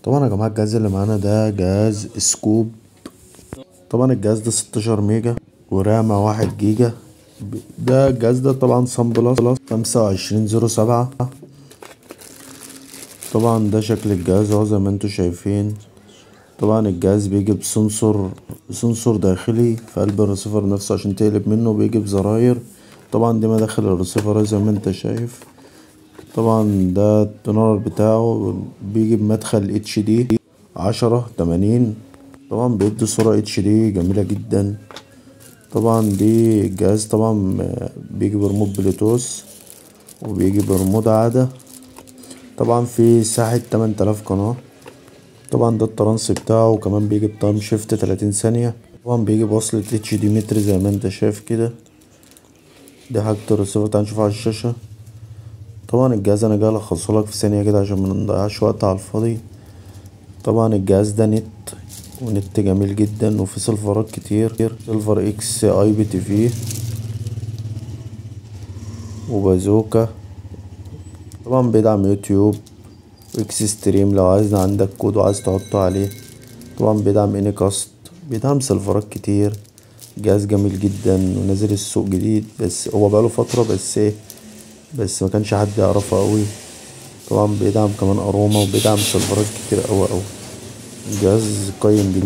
طبعا يا جماعة الجهاز اللي معانا ده جهاز سكوب. طبعا الجهاز ده 16 ميجا ورامة 1 جيجا. ده الجهاز ده طبعا صن بلس 2507. طبعا ده شكل الجهاز اهو زي ما انتوا شايفين. طبعا الجهاز بيجي بسنسور داخلي في قلب الرسيفر نفسه عشان تقلب منه، بيجي بزراير. طبعا دي مداخل الرسيفر زي ما انت شايف. طبعا ده التونر بتاعه بيجي بمدخل اتش دي 1080. طبعا بيدي صورة اتش دي جميلة جدا. طبعا دي الجهاز طبعا بيجي بريموت بلوتوث وبيجي بريموت عادة. طبعا في ساحة 8000 قناة. طبعا ده الترانس بتاعه، وكمان بيجي بتايم شيفت 30 ثانية. طبعا بيجي بوصلة اتش دي متر زي ما انت شايف كده. دي حاجة الرسيفر، تعال نشوفها على الشاشة. طبعا الجهاز انا جاي الخصهولك في ثانية كده عشان منضيعش وقت على الفاضي. طبعا الجهاز ده ونت جميل جدا، وفي سيلفرات كتير، سيلفر اكس اي بي تي في وبازوكا. طبعا بيدعم يوتيوب واكس ستريم لو عايز عندك كود وعايز تحطه عليه. طبعا بيدعم انيكاست، بيدعم سيلفرات كتير. جهاز جميل جدا ونازل السوق جديد، بس هو بقاله فترة، بس ما كانش حد يعرفه قوي. طبعا بيدعم كمان اروما وبيدعم سيرفرات كتير اوي. جهاز قيم جدا.